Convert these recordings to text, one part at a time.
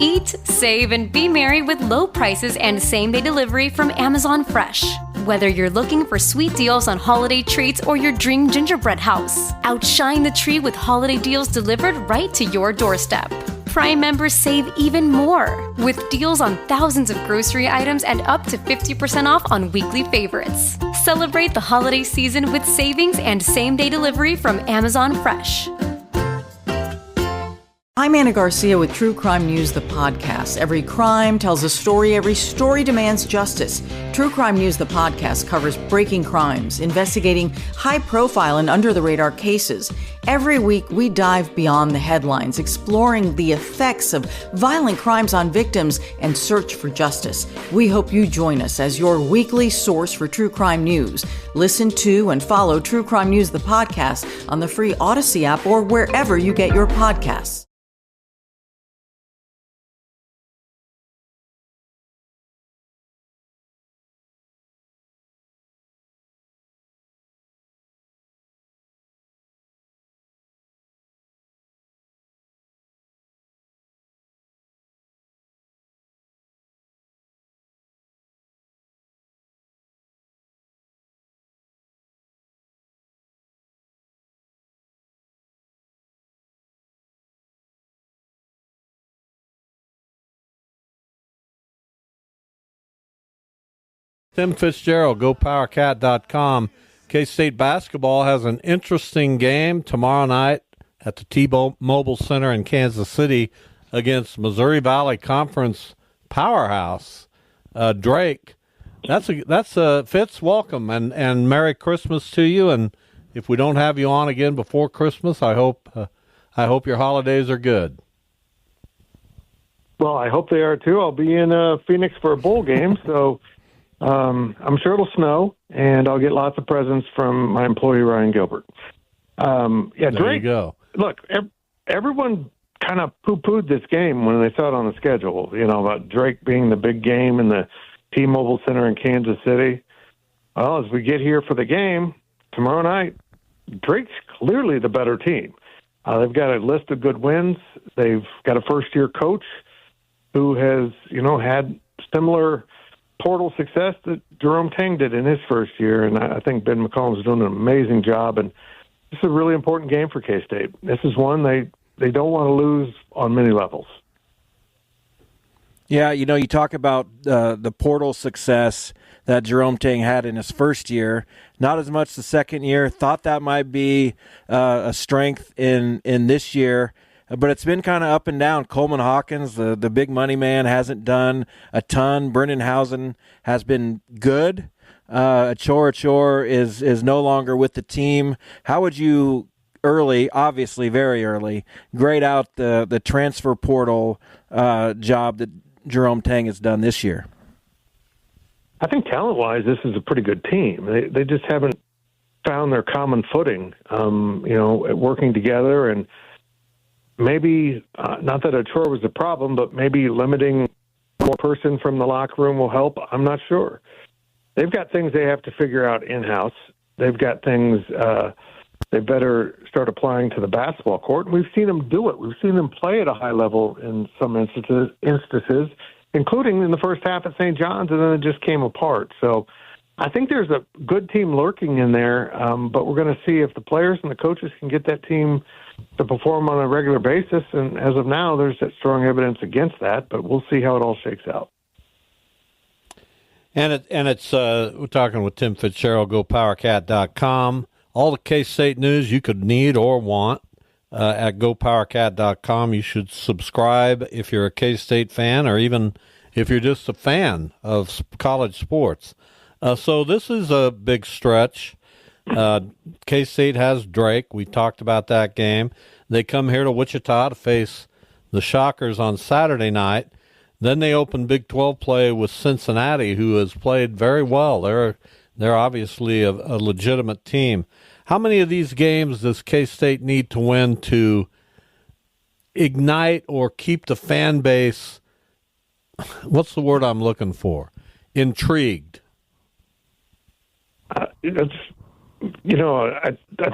Eat, save, and be merry with low prices and same-day delivery from Amazon Fresh. Whether you're looking for sweet deals on holiday treats or your dream gingerbread house, outshine the tree with holiday deals delivered right to your doorstep. Prime members save even more with deals on thousands of grocery items and up to 50% off on weekly favorites. Celebrate the holiday season with savings and same-day delivery from Amazon Fresh. I'm Anna Garcia with True Crime News, the podcast. Every crime tells a story. Every story demands justice. True Crime News, the podcast, covers breaking crimes, investigating high-profile and under-the-radar cases. Every week, we dive beyond the headlines, exploring the effects of violent crimes on victims and search for justice. We hope you join us as your weekly source for true crime news. Listen to and follow True Crime News, the podcast, on the free Odyssey app or wherever you get your podcasts. Tim Fitzgerald, GoPowerCat.com. K-State basketball has an interesting game tomorrow night at the T-Mobile Center in Kansas City against Missouri Valley Conference powerhouse Drake. That's a Fitz, welcome and Merry Christmas to you. And if we don't have you on again before Christmas, I hope your holidays are good. Well, I hope they are too. I'll be in Phoenix for a bowl game, so. I'm sure it'll snow, and I'll get lots of presents from my employee, Ryan Gilbert. Drake, there you go. Look, everyone kind of poo-pooed this game when they saw it on the schedule, about Drake being the big game in the T-Mobile Center in Kansas City. Well, as we get here for the game tomorrow night, Drake's clearly the better team. They've got a list of good wins. They've got a first-year coach who has, had similar portal success that Jerome Tang did in his first year, and I think Ben McCollum's doing an amazing job, and this is a really important game for K-State. This is one they don't want to lose on many levels. Yeah, you talk about the portal success that Jerome Tang had in his first year, not as much the second year. Thought that might be a strength in this year. But it's been kind of up and down. Coleman Hawkins, the big money man, hasn't done a ton. Brennan Housen has been good. Achor is no longer with the team. How would you obviously very early, grade out the transfer portal job that Jerome Tang has done this year? I think talent-wise, this is a pretty good team. They just haven't found their common footing, working together, and maybe, not that Achor was the problem, but maybe limiting one person from the locker room will help. I'm not sure. They've got things they have to figure out in-house. They've got things they better start applying to the basketball court. And we've seen them do it. We've seen them play at a high level in some instances, including in the first half at St. John's, and then it just came apart. So I think there's a good team lurking in there, but we're going to see if the players and the coaches can get that team to perform on a regular basis. And as of now, there's that strong evidence against that, but we'll see how it all shakes out. And it's we're talking with Tim Fitzgerald, GoPowerCat.com. All the K-State news you could need or want at GoPowerCat.com. You should subscribe if you're a K-State fan, or even if you're just a fan of college sports. So this is a big stretch. K-State has Drake. We talked about that game. They come here to Wichita to face the Shockers on Saturday night. Then they open Big 12 play with Cincinnati, who has played very well. They're obviously a legitimate team. How many of these games does K-State need to win to ignite or keep the fan base, what's the word I'm looking for, intrigued? I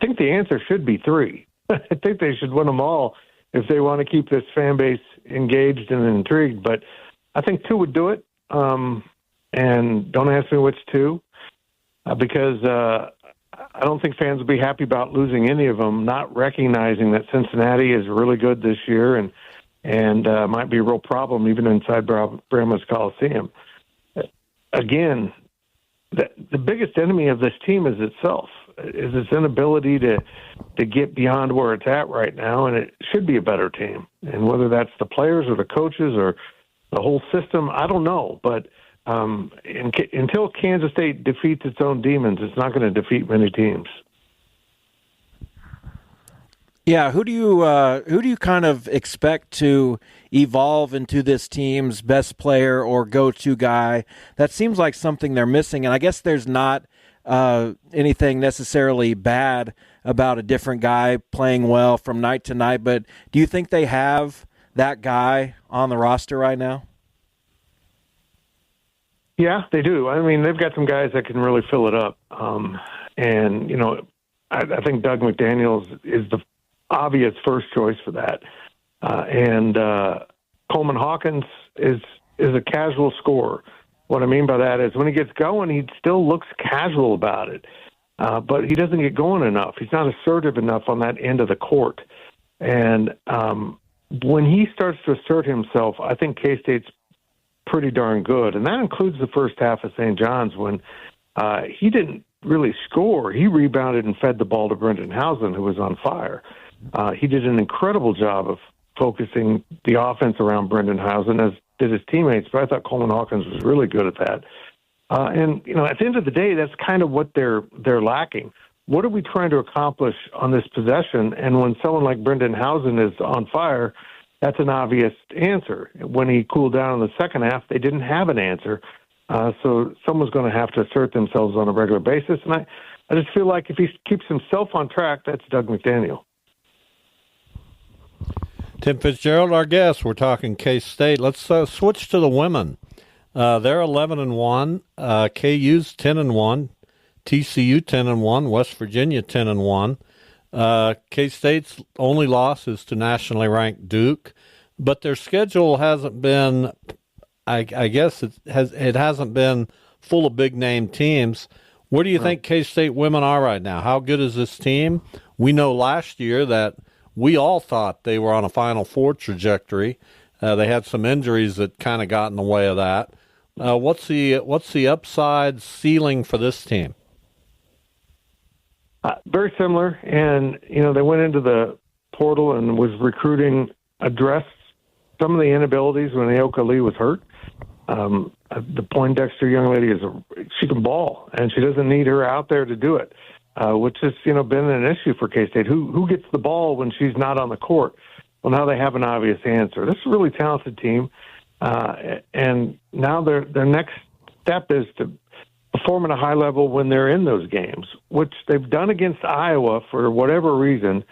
think the answer should be 3. I think they should win them all if they want to keep this fan base engaged and intrigued. But I think 2 would do it. And don't ask me which 2, because I don't think fans will be happy about losing any of them, not recognizing that Cincinnati is really good this year and might be a real problem even inside Brahma's Coliseum. Again, the biggest enemy of this team is itself, is its inability to get beyond where it's at right now, and it should be a better team. And whether that's the players or the coaches or the whole system, I don't know. But until Kansas State defeats its own demons, it's not going to defeat many teams. Yeah, who do you kind of expect to evolve into this team's best player or go-to guy? That seems like something they're missing, and I guess there's not anything necessarily bad about a different guy playing well from night to night, but do you think they have that guy on the roster right now? Yeah, they do. I mean, they've got some guys that can really fill it up. And, you know, I think Doug McDaniels is the obvious first choice for that. And Coleman Hawkins is a casual scorer. What I mean by that is when he gets going, he still looks casual about it. But he doesn't get going enough. He's not assertive enough on that end of the court. And when he starts to assert himself, I think K-State's pretty darn good. And that includes the first half of St. John's when he didn't really score. He rebounded and fed the ball to Brendan Housen, who was on fire. He did an incredible job of focusing the offense around Brendan Housen, as did his teammates, but I thought Coleman Hawkins was really good at that. And, you know, at the end of the day, that's kind of what they're lacking. What are we trying to accomplish on this possession? And when someone like Brendan Housen is on fire, that's an obvious answer. When he cooled down in the second half, they didn't have an answer. So someone's going to have to assert themselves on a regular basis. And I just feel like if he keeps himself on track, that's Doug McDaniel. Tim Fitzgerald, our guest. We're talking K-State. Let's switch to the women. They're 11-1. KU's 10-1. TCU 10-1. West Virginia 10-1. K-State's only loss is to nationally ranked Duke, but their schedule hasn't been. I guess it hasn't been full of big name teams. Where do you think K-State women are right now? How good is this team? We know last year that we all thought they were on a Final Four trajectory. They had some injuries that kind of got in the way of that. What's the upside ceiling for this team? Very similar, and you know they went into the portal and was recruiting, addressed some of the inabilities when Aoka Lee was hurt. The Poindexter young lady she can ball, and she doesn't need her out there to do it, which has been an issue for K-State. Who gets the ball when she's not on the court? Well, now they have an obvious answer. This is a really talented team, and now their next step is to perform at a high level when they're in those games, which they've done against Iowa for whatever reason,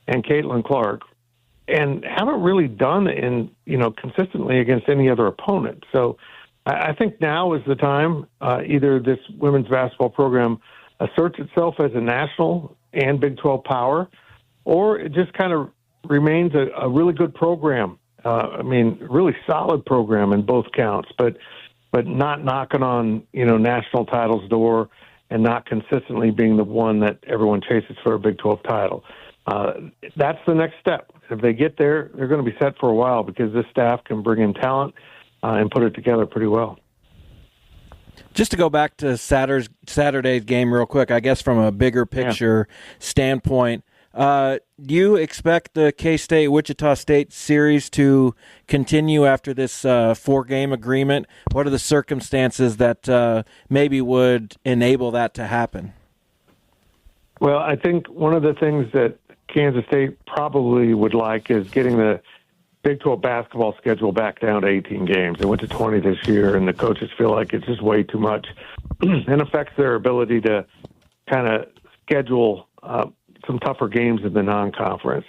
and Caitlin Clark, and haven't really done consistently against any other opponent. So I think now is the time either this women's basketball program asserts itself as a national and Big 12 power, or it just kind of remains a really good program. Really solid program in both counts, but not knocking on, national titles door and not consistently being the one that everyone chases for a Big 12 title. That's the next step. If they get there, they're going to be set for a while because this staff can bring in talent and put it together pretty well. Just to go back to Saturday's game real quick, I guess from a bigger picture standpoint, do you expect the K-State-Wichita State series to continue after this 4-game agreement? What are the circumstances that maybe would enable that to happen? Well, I think one of the things that Kansas State probably would like is getting the Big 12 basketball schedule back down to 18 games. They went to 20 this year, and the coaches feel like it's just way too much and affects their ability to kind of schedule some tougher games in the non-conference.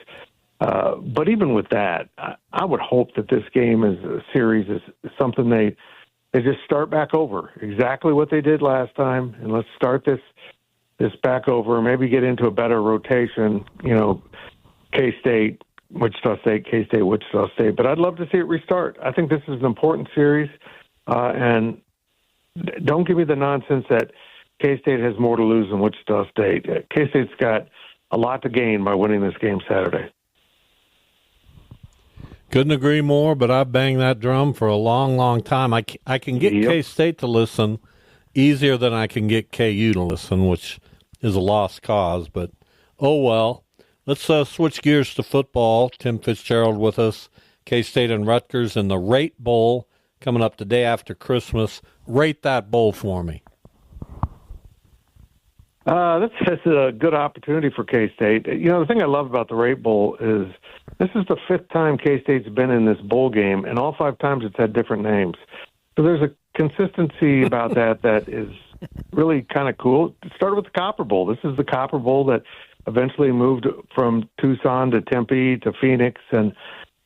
But even with that, I would hope that this game is a series is something they just start back over, exactly what they did last time, and let's start this back over, maybe get into a better rotation, K-State, Wichita State, K-State, Wichita State. But I'd love to see it restart. I think this is an important series, and don't give me the nonsense that K-State has more to lose than Wichita State. K-State's got a lot to gain by winning this game Saturday. Couldn't agree more, but I've banged that drum for a long, long time. I can get K-State to listen easier than I can get KU to listen, which is a lost cause. But, oh well. Let's switch gears to football. Tim Fitzgerald with us. K-State and Rutgers in the Rate Bowl coming up the day after Christmas. Rate that bowl for me. That's a good opportunity for K-State. You know, the thing I love about the Rate Bowl is this is the 5th time K-State's been in this bowl game, and all 5 times it's had different names. So there's a consistency about that is really kind of cool. It started with the Copper Bowl. This is the Copper Bowl that eventually moved from Tucson to Tempe to Phoenix, and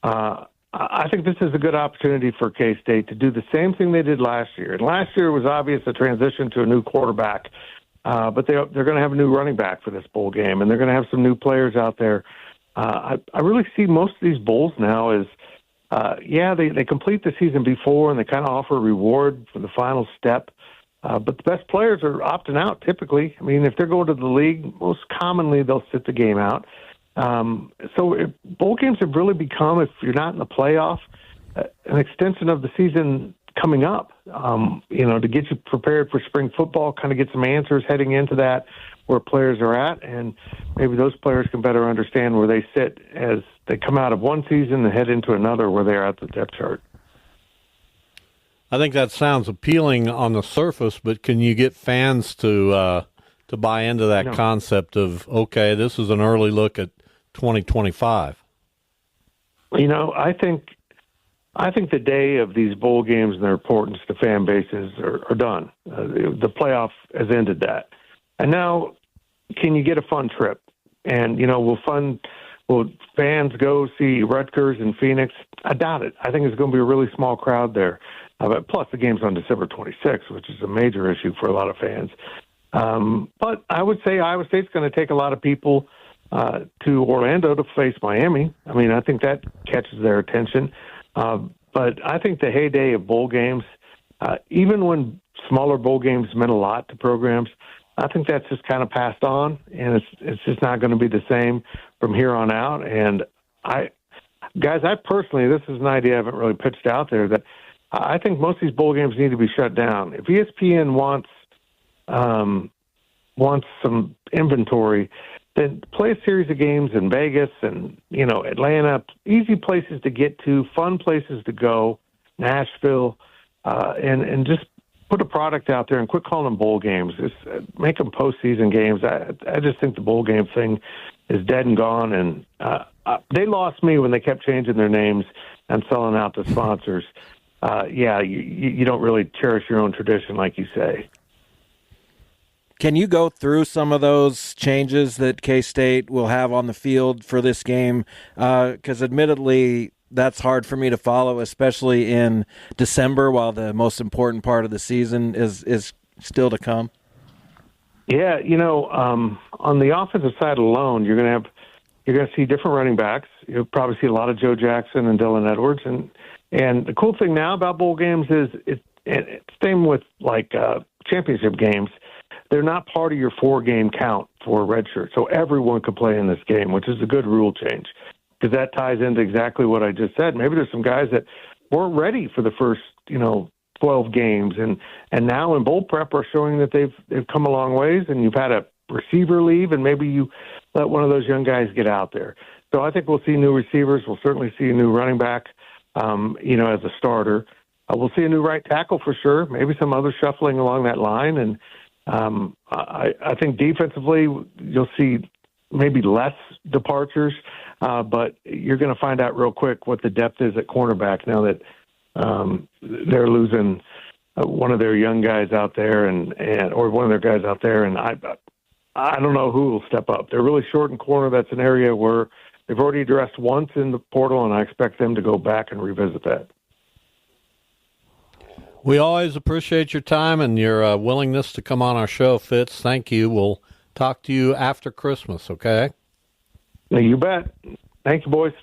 I think this is a good opportunity for K-State to do the same thing they did last year. And last year was obvious a transition to a new quarterback, but they're going to have a new running back for this bowl game, and they're going to have some new players out there. I really see most of these bowls now as, they complete the season before, and they kind of offer a reward for the final step. But the best players are opting out typically. I mean, if they're going to the league, most commonly they'll sit the game out. So bowl games have really become, if you're not in the playoff, an extension of the season coming up, to get you prepared for spring football, kind of get some answers heading into that, where players are at, and maybe those players can better understand where they sit as they come out of one season and head into another where they're at the depth chart. I think that sounds appealing on the surface, but can you get fans to buy into that concept of, okay, this is an early look at 2025? You know, I think the day of these bowl games and their importance to fan bases are done. The playoff has ended that. And now, can you get a fun trip? And, will fans go see Rutgers and Phoenix? I doubt it. I think it's going to be a really small crowd there. Plus, the game's on December 26th, which is a major issue for a lot of fans. But I would say Iowa State's going to take a lot of people to Orlando to face Miami. I mean, I think that catches their attention. But I think the heyday of bowl games, even when smaller bowl games meant a lot to programs, I think that's just kind of passed on, and it's just not going to be the same from here on out. And I personally, this is an idea I haven't really pitched out there, that I think most of these bowl games need to be shut down. If ESPN wants some inventory, then play a series of games in Vegas and, Atlanta, easy places to get to, fun places to go, Nashville, and just put a product out there and quit calling them bowl games. Just make them postseason games. I just think the bowl game thing is dead and gone, and they lost me when they kept changing their names and selling out the sponsors. You don't really cherish your own tradition, like you say. Can you go through some of those changes that K-State will have on the field for this game? Because admittedly, that's hard for me to follow, especially in December, while the most important part of the season is still to come. Yeah, on the offensive side alone, you're going to see different running backs. You'll probably see a lot of Joe Jackson and Dylan Edwards, and the cool thing now about bowl games is it's same with championship games. They're not part of your 4-game count for a redshirt, so everyone can play in this game, which is a good rule change, because that ties into exactly what I just said. Maybe there's some guys that weren't ready for the first 12 games, and now in bowl prep are showing that they've come a long ways, and you've had a receiver leave, and maybe you let one of those young guys get out there. So I think we'll see new receivers. We'll certainly see a new running back, as a starter. We'll see a new right tackle for sure, maybe some other shuffling along that line, and I think defensively you'll see maybe less departures, but you're going to find out real quick what the depth is at cornerback now that they're losing one of their young guys out there or one of their guys out there, and I don't know who will step up. They're really short in corner. That's an area where they've already addressed once in the portal, and I expect them to go back and revisit that. We always appreciate your time and your willingness to come on our show, Fitz. Thank you. We'll talk to you after Christmas, okay? You bet. Thank you, boys.